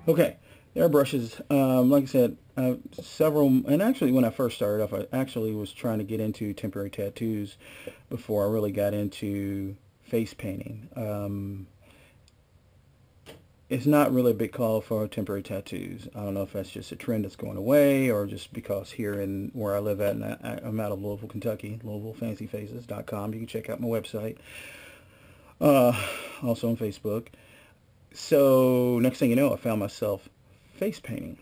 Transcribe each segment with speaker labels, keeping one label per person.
Speaker 1: Okay, airbrushes. Like I said, several, and actually when I first started off, I actually was trying to get into temporary tattoos before I really got into face painting. It's not really a big call for temporary tattoos. I don't know if that's just a trend that's going away or just because here in where I live at, and I'm out of Louisville, Kentucky, LouisvilleFancyFaces.com. You can check out my website. Uh, Also on Facebook. So next thing you know, I found myself face painting.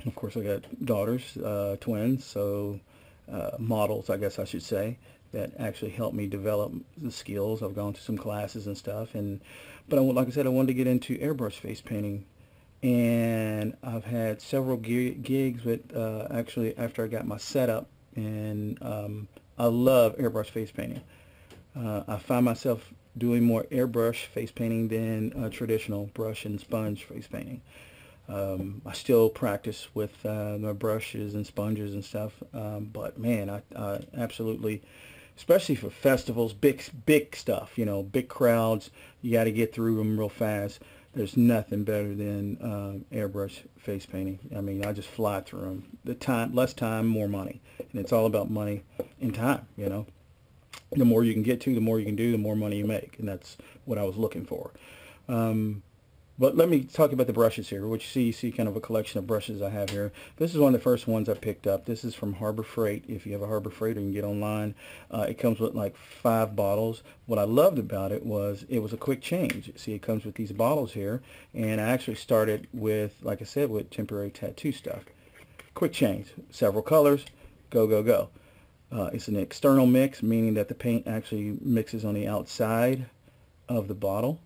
Speaker 1: Of course, I got daughters, twins, so models, I guess I should say, that actually helped me develop the skills. I've gone to some classes and stuff, but like I said, I wanted to get into airbrush face painting, and I've had several gigs with actually after I got my setup, and I love airbrush face painting. I find myself doing more airbrush face painting than traditional brush and sponge face painting. I still practice with my brushes and sponges and stuff, but man, I absolutely, especially for festivals, big stuff, big crowds, you got to get through them real fast. There's nothing better than airbrush face painting. I mean, I just fly through them. The time, less time, more money, and it's all about money and time. The more you can get to, the more you can do, the more money you make, and that's what I was looking for. Um, but let me talk about the brushes here, which you see kind of a collection of brushes I have here. This is one of the first ones I picked up. This is from Harbor Freight. If you have a Harbor Freight, or you can get online. It comes with like 5 bottles. What I loved about it was a quick change. See, it comes with these bottles here, and I actually started with, like I said, with temporary tattoo stuff. Quick change, several colors, go, go, go. It's an external mix, meaning that the paint actually mixes on the outside of the bottle.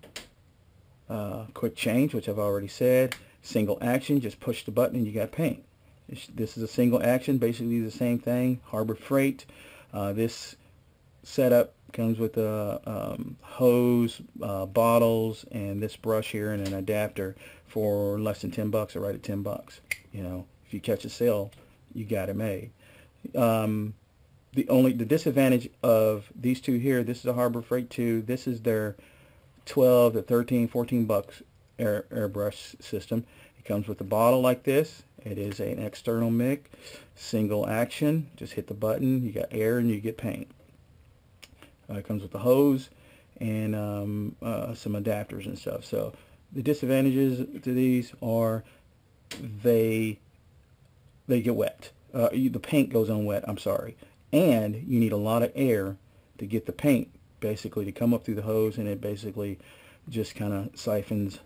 Speaker 1: Quick change, which I've already said. Single action, just push the button and you got paint. This is a single action, basically the same thing. Harbor Freight. This setup comes with a hose, bottles, and this brush here, and an adapter for less than 10 bucks, or right at 10 bucks. If you catch a sale, you got it made. The disadvantage of these two here, this is a Harbor Freight 2. This is their 12 to 13, 14 bucks airbrush system. It comes with a bottle like this. It is an external mix, single action. Just hit the button, you got air, and you get paint. It comes with a hose and some adapters and stuff. So the disadvantages to these are they get wet. The paint goes on wet, I'm sorry. And you need a lot of air to get the paint basically to come up through the hose, and it basically just kind of siphons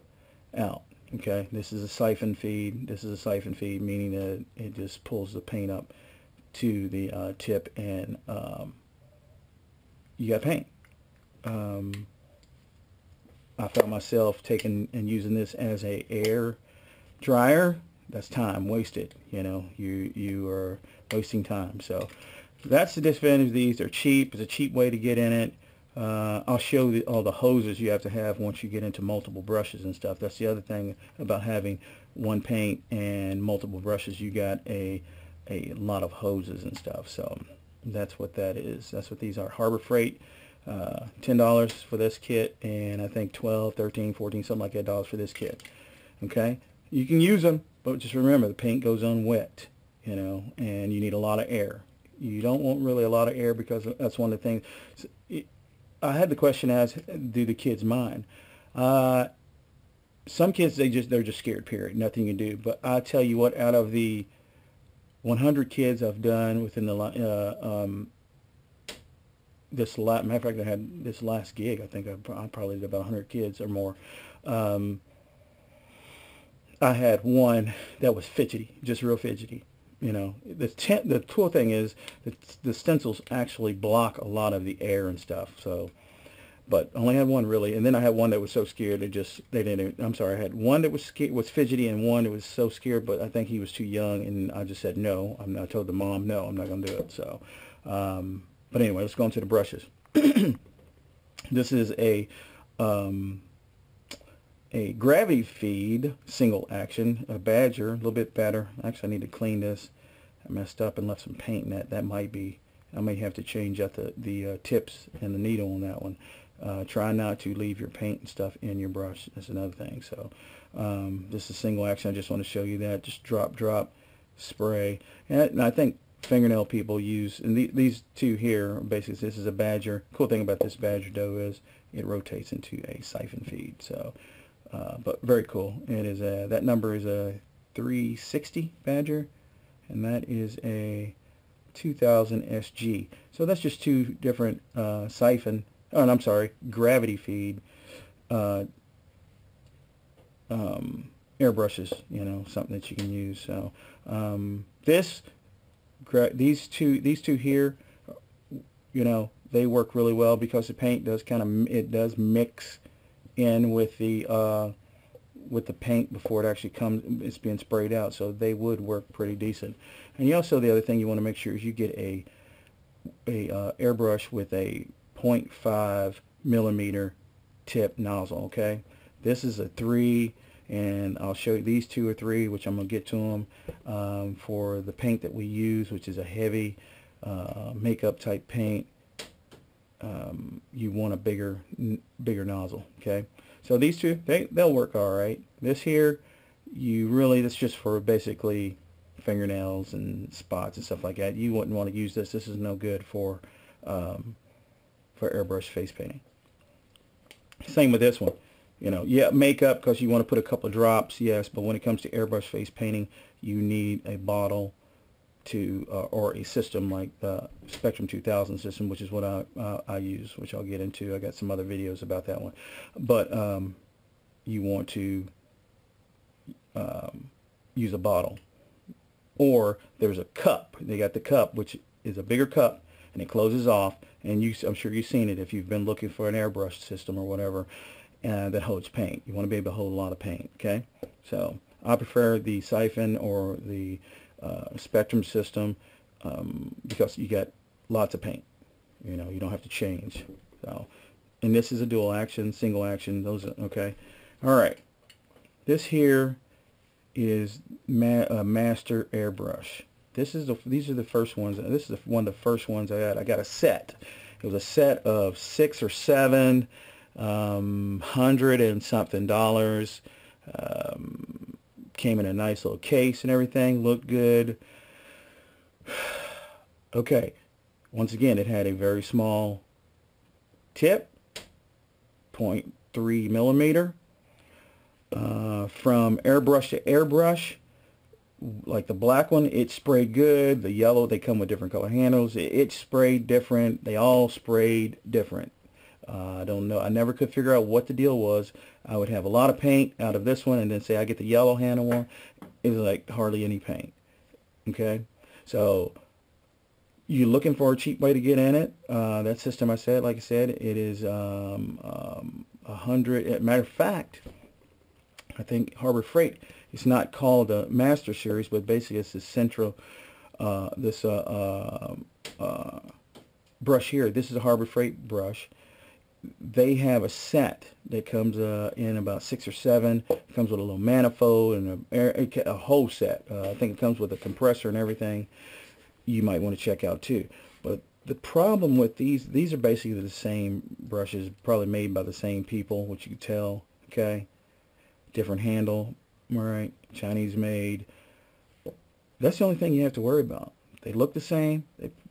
Speaker 1: out. Okay, this is a siphon feed. This is a siphon feed, meaning that it just pulls the paint up to the tip, and you got paint. I found myself taking and using this as a air dryer. That's time wasted. You are wasting time. So that's the disadvantage of these. They're cheap. It's a cheap way to get in it. I'll show you all the hoses you have to have once you get into multiple brushes and stuff. That's the other thing about having one paint and multiple brushes. You got a lot of hoses and stuff. So that's what that is. That's what these are. Harbor Freight, $10 for this kit, and I think 12, 13, 14, something like that dollars for this kit. Okay, you can use them, but just remember the paint goes on wet, and you need a lot of air. You don't want really a lot of air, because that's one of the things. I had the question asked, do the kids mind? Some kids, they're just scared, period. Nothing you can do. But I tell you what, out of the 100 kids I've done within the matter of fact, I had this last gig, I think I probably did about 100 kids or more. I had one that was fidgety, just real fidgety. The cool thing is that the stencils actually block a lot of the air and stuff. So, but I only had one really, and then I had one that was so scared they didn't. I'm sorry, I had one that was scared, was fidgety, and one that was so scared, but I think he was too young, and I just said no. I told the mom, no, I'm not gonna do it. So, but anyway, let's go into the brushes. This is a gravity feed single action, a Badger, a little bit better. Actually, I need to clean this. I messed up and left some paint in that. I may have to change out the tips and the needle on that one. Try not to leave your paint and stuff in your brush. That's another thing. So this is single action. I just want to show you that. Just drop, spray. And I think fingernail people use, and these two here, basically this is a Badger. Cool thing about this Badger dough is it rotates into a siphon feed. So, but very cool. It is that number is a 360 Badger, and that is a 2000 SG. So that's just two different siphon, oh, and I'm sorry, gravity feed airbrushes, you know, something that you can use. So these two here, you know, they work really well because the paint does it does mix in with the paint before it actually it's being sprayed out, so they would work pretty decent. And also the other thing you want to make sure is you get a airbrush with a 0.5 millimeter tip nozzle. Okay, this is a 3, and I'll show you these 2 or 3, which I'm gonna get to them for the paint that we use, which is a heavy makeup type paint. You want a bigger nozzle. Okay, so these two, they'll work all right. This here, that's just for basically fingernails and spots and stuff like that. You wouldn't want to use this. This is no good for airbrush face painting. Same with this one. You know, yeah, makeup because you want to put a couple of drops, yes, but when it comes to airbrush face painting, you need a bottle to or a system like the Spectrum 2000 system, which is what I use, which I'll get into. I got some other videos about that one. But you want to use a bottle, or there's a cup. They got the cup, which is a bigger cup, and it closes off, and I'm sure you've seen it if you've been looking for an airbrush system or whatever that holds paint. You want to be able to hold a lot of paint. Okay, so I prefer the siphon or the Spectrum system because you got lots of paint. You know, you don't have to change. So, and this is a dual action, single action. Those are okay. All right, this here is a master airbrush. These are the first ones. This is one of the first ones I got. I got a set. It was a set of 6 or 7, $100 and something. Came in a nice little case and everything. Looked good. Okay. Once again, it had a very small tip, 0.3 millimeter. From airbrush to airbrush, like the black one, it sprayed good. The yellow, they come with different color handles. It sprayed different. They all sprayed different. I don't know. I never could figure out what the deal was. I would have a lot of paint out of this one, and then say I get the yellow handle one. It was like hardly any paint. Okay, so you're looking for a cheap way to get in it. That system, like I said, it is $100. Matter of fact, I think Harbor Freight. It's not called a Master Series, but basically it's the central. This brush here. This is a Harbor Freight brush. They have a set that comes in about 6 or 7. It comes with a little manifold and a whole set. I think it comes with a compressor and everything. You might want to check out too. But the problem with these are basically the same brushes, probably made by the same people, which you can tell. Okay, different handle, all right, Chinese made. That's the only thing you have to worry about. They look the same,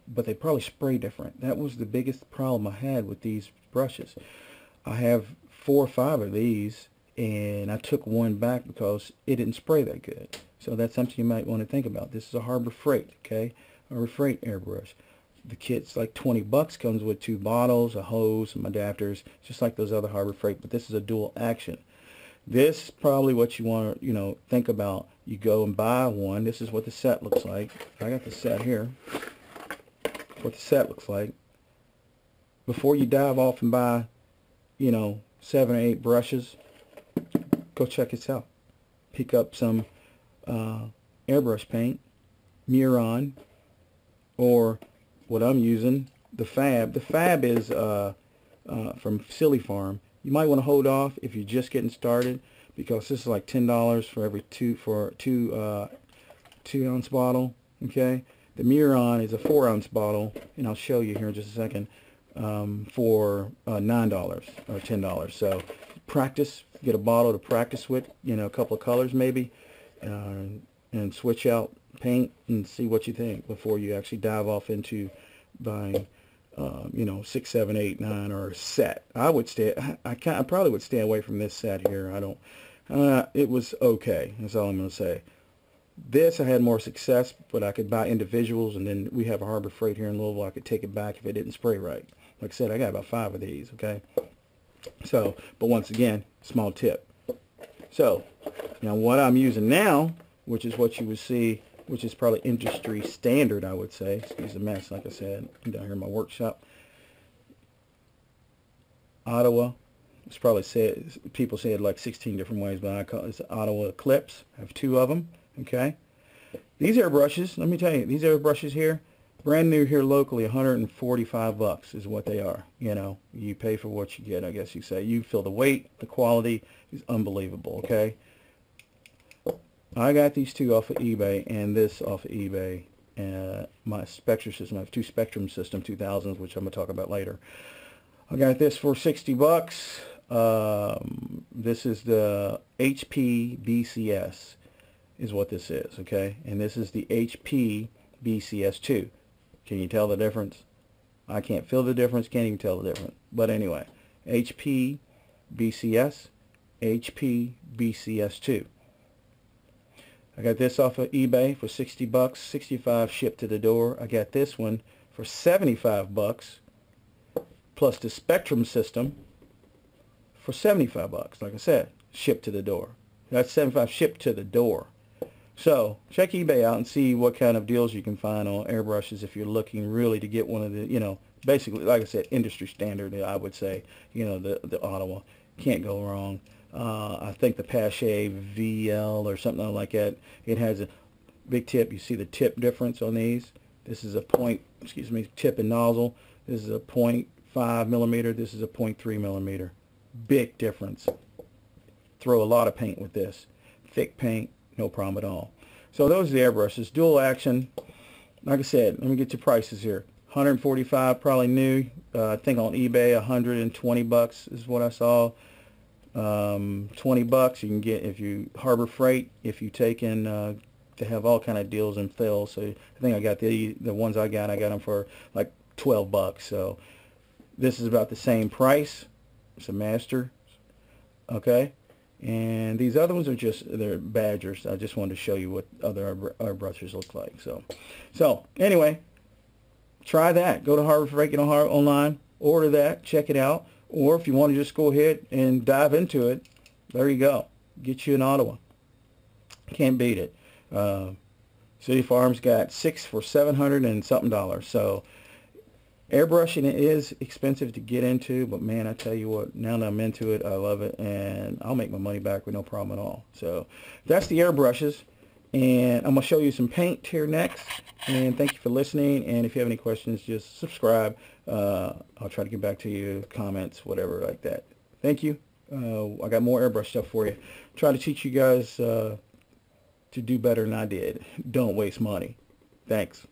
Speaker 1: but they probably spray different. That was the biggest problem I had with these brushes. I have 4 or 5 of these, and I took one back because it didn't spray that good. So that's something you might want to think about. This is a Harbor Freight, okay? Harbor Freight airbrush. The kit's like 20 bucks, comes with 2 bottles, a hose, some adapters, just like those other Harbor Freight, but this is a dual action. This is probably what you want to, think about. You go and buy one. This is what the set looks like. I got the set here. What the set looks like. Before you dive off and buy, 7 or 8 brushes, go check this out. Pick up some airbrush paint, Muron, or what I'm using, the Fab. The Fab is from Silly Farm. You might want to hold off if you're just getting started, because this is like $10 for every 2 ounce bottle. Okay, the Muron is a 4 ounce bottle, and I'll show you here in just a second. for $9 or $10. So practice, get a bottle to practice with, you know, a couple of colors maybe, and switch out paint and see what you think before you actually dive off into buying, you know, 6, 7, 8, 9 or a set. I probably would stay away from this set here. I don't. It was okay. That's all I'm going to say. This I had more success, but I could buy individuals, and then we have a Harbor Freight here in Louisville. I could take it back if it didn't spray right. Like I said, I got about 5 of these. Okay. So, but once again, small tip. So, now what I'm using now, which is what you would see, which is probably industry standard, I would say. Excuse the mess, like I said, I'm down here in my workshop. Ottawa. It's probably said, people say it like 16 different ways, but I call it Ottawa Eclipse. I have 2 of them. Okay. These airbrushes, let me tell you, these airbrushes here, brand new here locally, 145 bucks is what they are. You know, you pay for what you get, I guess you say. You feel the weight, the quality is unbelievable. Okay. I got these 2 off of eBay and this off of eBay. My Spectra system, I have 2 Spectrum System 2000s, which I'm going to talk about later. I got this for 60 bucks. This is the HP BCS is what this is, okay? And this is the HP BCS2. Can you tell the difference? I can't feel the difference, can't even tell the difference. But anyway, HP BCS, HP BCS2. I got this off of eBay for 60 bucks, 65 shipped to the door. I got this one for 75 bucks plus the Spectrum system for 75 bucks. Like I said, shipped to the door. That's 75 shipped to the door. So check eBay out and see what kind of deals you can find on airbrushes if you're looking really to get one of the, you know, basically, like I said, industry standard, I would say, you know, the Ottawa. Can't go wrong. I think the Pache VL or something like that, it has a big tip. You see the tip difference on these. This is a tip and nozzle. This is a 0.5 millimeter. This is a 0.3 millimeter. Big difference. Throw a lot of paint with this. Thick paint, no problem at all. So those are the airbrushes. Dual action. Like I said, let me get your prices here. 145 probably new. I think on eBay 120 bucks is what I saw. 20 bucks you can get if you Harbor Freight, if you take in, they have all kind of deals and fills. So I think I got the ones I got them for like 12 bucks. So this is about the same price. It's a master. Okay. And these other ones are they're Badgers. I just wanted to show you what other airbrushes look like. So anyway, try that. Go to Harbor Freight, get on online, order that, check it out. Or if you want to just go ahead and dive into it, there you go. Get you an Ottawa. Can't beat it. City Farms got 6 for $700 and something. So airbrushing is expensive to get into, but man, I tell you what, now that I'm into it, I love it, and I'll make my money back with no problem at all. So that's the airbrushes, and I'm going to show you some paint here next. And thank you for listening, and if you have any questions, just subscribe. I'll try to get back to you, comments, whatever like that. Thank you. I got more airbrush stuff for you. Try to teach you guys to do better than I did. Don't waste money. Thanks.